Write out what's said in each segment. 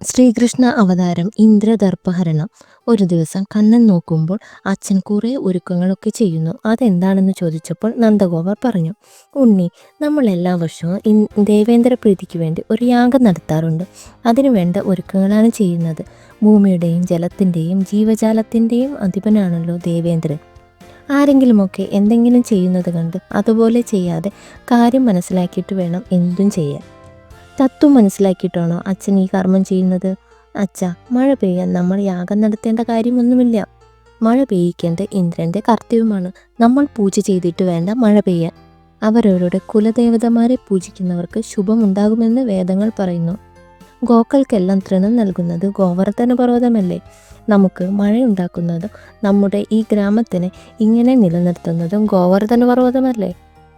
ശ്രീകൃഷ്ണ അവതാരം ഇന്ദ്രദർപ്പഹരണം. ഒരു ദിവസം കണ്ണൻ നോക്കുമ്പോൾ അച്ഛൻ കുറേ ഒരുക്കങ്ങളൊക്കെ ചെയ്യുന്നു. അതെന്താണെന്ന് ചോദിച്ചപ്പോൾ നന്ദഗോപർ പറഞ്ഞു, ഉണ്ണി, നമ്മൾ എല്ലാ വർഷവും ദേവേന്ദ്ര പ്രീതിക്ക് വേണ്ടി ഒരു യാഗം നടത്താറുണ്ട്. അതിനു വേണ്ട ഒരുക്കങ്ങളാണ് ചെയ്യുന്നത്. ഭൂമിയുടെയും ജലത്തിൻ്റെയും ജീവജാലത്തിൻ്റെയും അധിപനാണല്ലോ ദേവേന്ദ്രൻ. ആരെങ്കിലുമൊക്കെ എന്തെങ്കിലും ചെയ്യുന്നത് കണ്ട് അതുപോലെ ചെയ്യാതെ കാര്യം മനസ്സിലാക്കിയിട്ട് വേണം എന്തും ചെയ്യാൻ. തത്വം മനസ്സിലാക്കിയിട്ടാണോ അച്ഛൻ ഈ കർമ്മം ചെയ്യുന്നത്? അച്ഛ, മഴ പെയ്യാൻ നമ്മൾ യാഗം നടത്തേണ്ട കാര്യമൊന്നുമില്ല. മഴ പെയ്യിക്കേണ്ട ഇന്ദ്രൻ്റെ കർത്തവ്യമാണ്. നമ്മൾ പൂജ ചെയ്തിട്ട് വേണ്ട മഴ പെയ്യാൻ. അവരവരുടെ കുലദേവതമാരെ പൂജിക്കുന്നവർക്ക് ശുഭമുണ്ടാകുമെന്ന് വേദങ്ങൾ പറയുന്നു. ഗോക്കൾക്കെല്ലാം തൃണം നൽകുന്നത് ഗോവർദ്ധന പർവ്വതമല്ലേ? നമുക്ക് മഴയുണ്ടാക്കുന്നതും നമ്മുടെ ഈ ഗ്രാമത്തിനെ ഇങ്ങനെ നിലനിർത്തുന്നതും ഗോവർദ്ധന പർവ്വതമല്ലേ?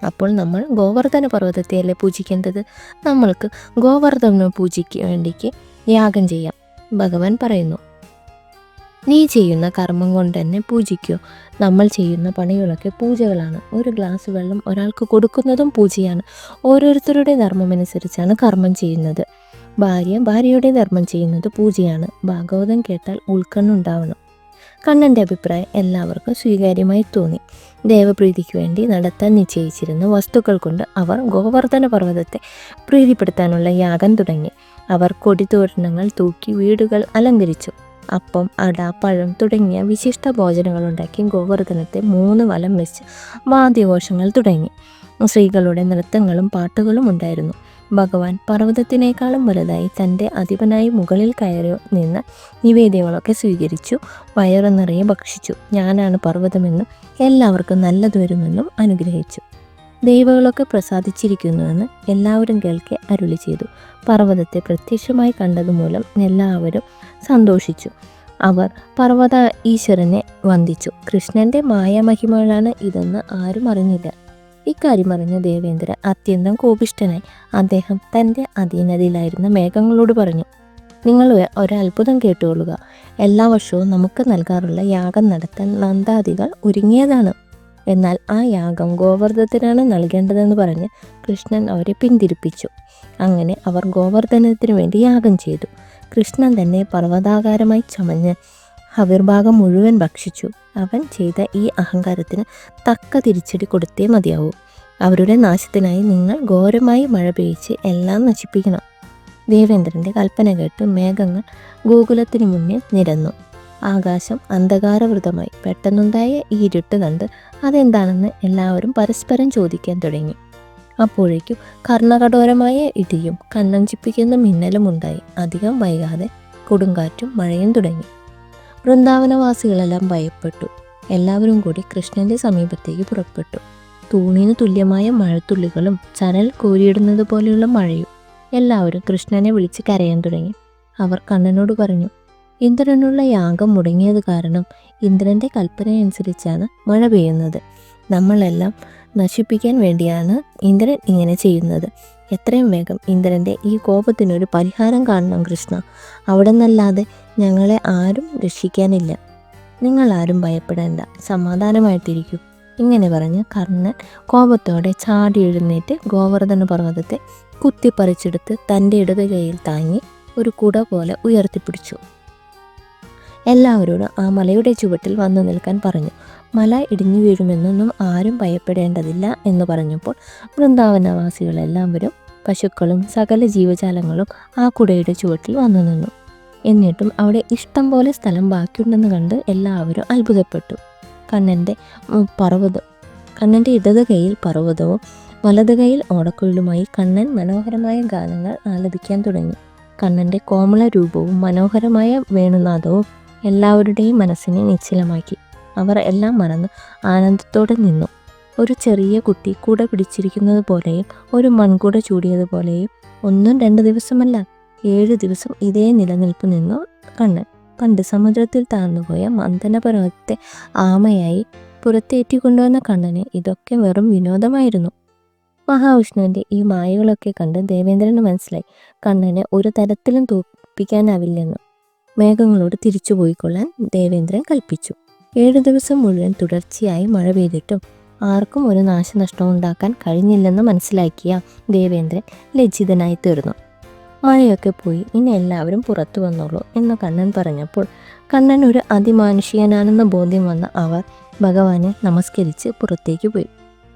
അപ്പോൾ നമ്മൾ ഗോവർദ്ധന പർവ്വതത്തെയല്ലേ പൂജിക്കേണ്ടത്? നമ്മൾക്ക് ഗോവർദ്ധന പൂജയ്ക്ക് വേണ്ടിക്ക് യാഗം ചെയ്യാം. ഭഗവാൻ പറയുന്നു, നീ ചെയ്യുന്ന കർമ്മം കൊണ്ട് തന്നെ പൂജിക്കോ. നമ്മൾ ചെയ്യുന്ന പണികളൊക്കെ പൂജകളാണ്. ഒരു ഗ്ലാസ് വെള്ളം ഒരാൾക്ക് കൊടുക്കുന്നതും പൂജയാണ്. ഓരോരുത്തരുടെ ധർമ്മമനുസരിച്ചാണ് കർമ്മം ചെയ്യുന്നത്. ഭാര്യയുടെ ധർമ്മം ചെയ്യുന്നത് പൂജയാണ്. ഭാഗവതം കേട്ടാൽ ഉൾക്കണ്ണുണ്ടാവണം. കണ്ണൻ്റെ അഭിപ്രായം എല്ലാവർക്കും സ്വീകാര്യമായി തോന്നി. ദേവപ്രീതിക്ക് വേണ്ടി നടത്താൻ നിശ്ചയിച്ചിരുന്ന വസ്തുക്കൾ കൊണ്ട് അവർ ഗോവർദ്ധന പർവ്വതത്തെ പ്രീതിപ്പെടുത്താനുള്ള യാഗം തുടങ്ങി. അവർ കൊടിതോരണങ്ങൾ തൂക്കി വീടുകൾ അലങ്കരിച്ചു. അപ്പം, അട, പഴം തുടങ്ങിയ വിശിഷ്ട ഭോജനങ്ങളുണ്ടാക്കി ഗോവർദ്ധനത്തെ 3 വലം വെച്ച് വാദ്യഘോഷങ്ങൾ തുടങ്ങി. സ്ത്രീകളുടെ നൃത്തങ്ങളും പാട്ടുകളും ഉണ്ടായിരുന്നു. ഭഗവാൻ പർവ്വതത്തിനേക്കാളും വലുതായി തൻ്റെ അധിപനായി മുകളിൽ കയറി നിന്ന് നിവേദ്യങ്ങളൊക്കെ സ്വീകരിച്ചു. വയറു നിറയെ ഭക്ഷിച്ചു. ഞാനാണ് പർവ്വതമെന്നും എല്ലാവർക്കും നല്ലത് വരുമെന്നും അനുഗ്രഹിച്ചു. ദൈവങ്ങളൊക്കെ പ്രസാദിച്ചിരിക്കുന്നുവെന്ന് എല്ലാവരും കേൾക്കെ അരുളി ചെയ്തു. പർവ്വതത്തെ പ്രത്യക്ഷമായി കണ്ടതുമൂലം എല്ലാവരും സന്തോഷിച്ചു. അവർ പർവ്വത ഈശ്വരനെ വന്ദിച്ചു. കൃഷ്ണൻ്റെ മായാമഹിമകളാണ് ഇതെന്ന് ആരും അറിഞ്ഞില്ല. ഇക്കാര്യം അറിഞ്ഞ ദേവേന്ദ്രൻ അത്യന്തം കോപിഷ്ഠനായി. അദ്ദേഹം തൻ്റെ അധീനതയിലായിരുന്ന മേഘങ്ങളോട് പറഞ്ഞു, നിങ്ങൾ ഒരത്ഭുതം കേട്ടുകൊള്ളുക. എല്ലാ വർഷവും നമുക്ക് നൽകാറുള്ള യാഗം നടത്താൻ നന്ദാദികൾ ഒരുങ്ങിയതാണ്. എന്നാൽ ആ യാഗം ഗോവർദ്ധനത്തിനാണ് നൽകേണ്ടതെന്ന് പറഞ്ഞ് കൃഷ്ണൻ അവരെ പിന്തിരിപ്പിച്ചു. അങ്ങനെ അവർ ഗോവർദ്ധനത്തിന് വേണ്ടി യാഗം ചെയ്തു. കൃഷ്ണൻ തന്നെ പർവ്വതാകാരമായി ചമഞ്ഞ് ഹവിർഭാഗം മുഴുവൻ ഭക്ഷിച്ചു. അവൻ ചെയ്ത ഈ അഹങ്കാരത്തിന് തക്ക തിരിച്ചടി കൊടുത്തേ മതിയാവൂ. അവരുടെ നാശത്തിനായി നിങ്ങൾ ഘോരമായി മഴ പെയ്ച്ച് എല്ലാം നശിപ്പിക്കണം. ദേവേന്ദ്രൻ്റെ കൽപ്പന കേട്ട് മേഘങ്ങൾ ഗോകുലത്തിന് മുന്നിൽ നിരന്നു. ആകാശം അന്ധകാരവൃതമായി. പെട്ടെന്നുണ്ടായ ഈ ഇരുട്ട് കണ്ട് അതെന്താണെന്ന് എല്ലാവരും പരസ്പരം ചോദിക്കാൻ തുടങ്ങി. അപ്പോഴേക്കും കർണകഠോരമായ ഇടിയും കണ്ണഞ്ചിപ്പിക്കുന്ന മിന്നലും ഉണ്ടായി. അധികം വൈകാതെ കൊടുങ്കാറ്റും മഴയും തുടങ്ങി. വൃന്ദാവനവാസികളെല്ലാം ഭയപ്പെട്ടു. എല്ലാവരും കൂടി കൃഷ്ണൻ്റെ സമീപത്തേക്ക് പുറപ്പെട്ടു. തൂണിന് തുല്യമായ മഴത്തുള്ളികളും ചരൽ കോരിയിടുന്നത് പോലെയുള്ള മഴയും. എല്ലാവരും കൃഷ്ണനെ വിളിച്ച് കരയാൻ തുടങ്ങി. അവർ കണ്ണനോട് പറഞ്ഞു, ഇന്ദ്രനുള്ള യാഗം മുടങ്ങിയത് കാരണം ഇന്ദ്രൻ്റെ കൽപ്പനയനുസരിച്ചാണ് മഴ പെയ്യുന്നത്. നമ്മളെല്ലാം നശിപ്പിക്കാൻ വേണ്ടിയാണ് ഇന്ദ്രൻ ഇങ്ങനെ ചെയ്യുന്നത്. എത്രയും വേഗം ഇന്ദ്രൻ്റെ ഈ കോപത്തിനൊരു പരിഹാരം കാണണം കൃഷ്ണ. അവിടെ നിന്നല്ലാതെ ഞങ്ങളെ ആരും രക്ഷിക്കാനില്ല. നിങ്ങളാരും ഭയപ്പെടേണ്ട, സമാധാനമായിട്ടിരിക്കൂ. ഇങ്ങനെ പറഞ്ഞ് കർണൻ കോപത്തോടെ ചാടി എഴുന്നേറ്റ് ഗോവർദ്ധന പർവ്വതത്തെ കുത്തിപ്പറിച്ചെടുത്ത് തൻ്റെ ഇടത് കൈയിൽ താങ്ങി ഒരു കുട പോലെ ഉയർത്തിപ്പിടിച്ചു. എല്ലാവരോടും ആ മലയുടെ ചുവട്ടിൽ വന്നു നിൽക്കാൻ പറഞ്ഞു. മല ഇടിഞ്ഞു വീഴുമെന്നൊന്നും ആരും ഭയപ്പെടേണ്ടതില്ല എന്ന് പറഞ്ഞപ്പോൾ വൃന്ദാവനവാസികളെല്ലാവരും, പശുക്കളും സകല ജീവജാലങ്ങളും ആ കുടയുടെ ചുവട്ടിൽ വന്നു നിന്നു. എന്നിട്ടും അവിടെ ഇഷ്ടം പോലെ സ്ഥലം ബാക്കിയുണ്ടെന്ന് കണ്ട് എല്ലാവരും അത്ഭുതപ്പെട്ടു. കണ്ണൻ്റെ ഇടത് കൈയിൽ പർവ്വതവും വലത് കൈയിൽ ഓടക്കുഴലുമായി കണ്ണൻ മനോഹരമായ ഗാനങ്ങൾ ആലപിക്കാൻ തുടങ്ങി. കണ്ണൻ്റെ കോമള രൂപവും മനോഹരമായ വേണുനാദവും എല്ലാവരുടെയും മനസ്സിനെ നിശ്ചലമാക്കി. അവർ എല്ലാം മറന്ന് ആനന്ദത്തോടെ നിന്നു. ഒരു ചെറിയ കുട്ടി കുട പിടിച്ചിരിക്കുന്നത് പോലെയും ഒരു മൺകുട ചൂടിയതുപോലെയും 1-2 ദിവസമല്ല, 7 ദിവസം ഇതേ നിലനിൽപ്പ് നിന്നു കണ്ണൻ. പണ്ട് സമുദ്രത്തിൽ താഴ്ന്നുപോയ മന്ദനപർവ്വതത്തെ ആമയായി പുറത്തേറ്റിക്കൊണ്ടുവന്ന കണ്ണന് ഇതൊക്കെ വെറും വിനോദമായിരുന്നു. മഹാവിഷ്ണുവിൻ്റെ ഈ മായകളൊക്കെ കണ്ട് ദേവേന്ദ്രന് മനസ്സിലായി, കണ്ണനെ ഒരു തരത്തിലും തോൽപ്പിക്കാനാവില്ലെന്ന്. മേഘങ്ങളോട് തിരിച്ചു പോയിക്കൊള്ളാൻ ദേവേന്ദ്രൻ കൽപ്പിച്ചു. 7 ദിവസം മുഴുവൻ തുടർച്ചയായി മഴ പെയ്തിട്ടും ആർക്കും ഒരു നാശനഷ്ടം ഉണ്ടാക്കാൻ കഴിഞ്ഞില്ലെന്ന് മനസ്സിലാക്കിയ ദേവേന്ദ്രൻ ലജ്ജിതനായി തീർന്നു. മഴയൊക്കെ പോയി, ഇനി എല്ലാവരും പുറത്തു വന്നോളൂ എന്ന് കണ്ണൻ പറഞ്ഞപ്പോൾ കണ്ണൻ ഒരു അതിമാനുഷികനാണെന്ന ബോധ്യം വന്ന അവർ ഭഗവാനെ നമസ്കരിച്ച് പുറത്തേക്ക് പോയി.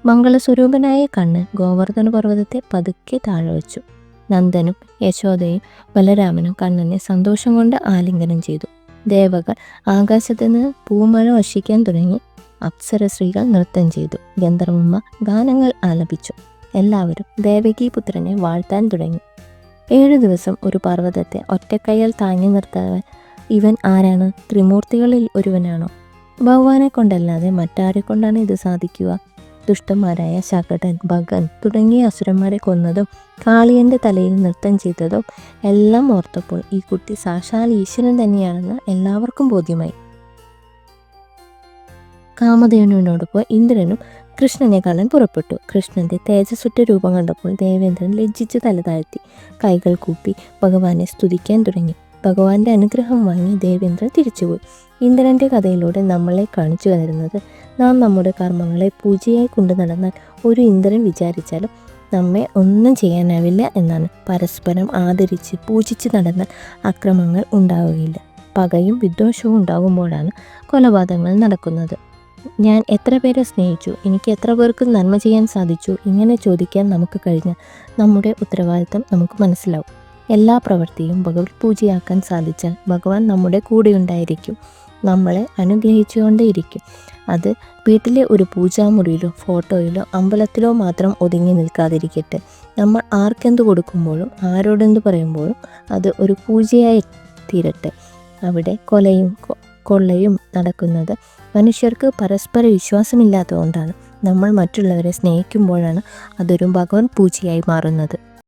മംഗളസ്വരൂപനായ കണ്ണൻ ഗോവർദ്ധന പർവ്വതത്തെ പതുക്കെ താഴെ വച്ചു. നന്ദനും യശോദയും ബലരാമനും കണ്ണനെ സന്തോഷം കൊണ്ട് ആലിംഗനം ചെയ്തു. ദേവകൾ ആകാശത്ത് നിന്ന് പൂമഴ വർഷിക്കാൻ തുടങ്ങി. അപ്സരസ്ത്രീകൾ നൃത്തം ചെയ്തു. ഗന്ധർവമ്മ ഗാനങ്ങൾ ആലപിച്ചു. എല്ലാവരും ദേവകീപുത്രനെ വാഴ്ത്താൻ തുടങ്ങി. 7 ദിവസം ഒരു പർവ്വതത്തെ ഒറ്റക്കൈയാൽ താങ്ങി നിർത്താൻ ഇവൻ ആരാണ്? ത്രിമൂർത്തികളിൽ ഒരുവനാണോ? ഭഗവാനെ കൊണ്ടല്ലാതെ മറ്റാരെ കൊണ്ടാണ് ഇത് സാധിക്കുക? ദുഷ്ടന്മാരായ ശകടൻ, ഭഗൻ തുടങ്ങിയ അസുരന്മാരെ കൊന്നതും കാളിയൻ്റെ തലയിൽ നൃത്തം ചെയ്തതും എല്ലാം ഓർത്തപ്പോൾ ഈ കുട്ടി സാക്ഷാൽ ഈശ്വരൻ തന്നെയാണെന്ന് എല്ലാവർക്കും ബോധ്യമായി. കാമധേനുവിനോടൊപ്പം ഇന്ദ്രനും കൃഷ്ണനെ കാണാൻ പുറപ്പെട്ടു. കൃഷ്ണന്റെ തേജസ്സുറ്റ രൂപം കണ്ടപ്പോൾ ദേവേന്ദ്രൻ ലജ്ജിച്ച് തല താഴ്ത്തി കൈകൾ കൂപ്പി ഭഗവാനെ സ്തുതിക്കാൻ തുടങ്ങി. ഭഗവാന്റെ അനുഗ്രഹം വാങ്ങി ദേവേന്ദ്രൻ തിരിച്ചുപോയി. ഇന്ദ്രന്റെ കഥയിലൂടെ നമ്മളെ കാണിച്ചു തരുന്നത്, നാം നമ്മുടെ കർമ്മങ്ങളെ പൂജയായി കൊണ്ടു നടന്നാൽ ഒരു ഇന്ദ്രൻ വിചാരിച്ചാലും നമ്മെ ഒന്നും ചെയ്യാനാവില്ല എന്നാണ്. പരസ്പരം ആദരിച്ച് പൂജിച്ച് നടന്നാൽ അക്രമങ്ങൾ ഉണ്ടാവുകയില്ല. പകയും വിദ്വേഷവും ഉണ്ടാകുമ്പോഴാണ് കൊലപാതകങ്ങൾ നടക്കുന്നത്. ഞാൻ എത്ര പേരെ സ്നേഹിച്ചു, എനിക്ക് എത്ര പേർക്ക് നന്മ ചെയ്യാൻ സാധിച്ചു, ഇങ്ങനെ ചോദിക്കാൻ നമുക്ക് കഴിഞ്ഞാൽ നമ്മുടെ ഉത്തരവാദിത്തം നമുക്ക് മനസ്സിലാവും. എല്ലാ പ്രവൃത്തിയും ഭഗവത് പൂജയാക്കാൻ സാധിച്ചാൽ ഭഗവാൻ നമ്മുടെ കൂടെ ഉണ്ടായിരിക്കും, നമ്മളെ അനുഗ്രഹിച്ചുകൊണ്ടേയിരിക്കും. അത് വീട്ടിലെ ഒരു പൂജാമുറിയിലോ ഫോട്ടോയിലോ അമ്പലത്തിലോ മാത്രം ഒതുങ്ങി നിൽക്കാതിരിക്കട്ടെ. നമ്മൾ ആർക്കെന്ത് കൊടുക്കുമ്പോഴും ആരോടെന്ത് പറയുമ്പോഴും അത് ഒരു പൂജയായി തീരട്ടെ. അവിടെ കൊലയും കൊള്ളയും നടക്കുന്നത് മനുഷ്യർക്ക് പരസ്പര വിശ്വാസമില്ലാത്തതുകൊണ്ടാണ്. നമ്മൾ മറ്റുള്ളവരെ സ്നേഹിക്കുമ്പോഴാണ് അതൊരു ഭഗവത് പൂജയായി മാറുന്നത്.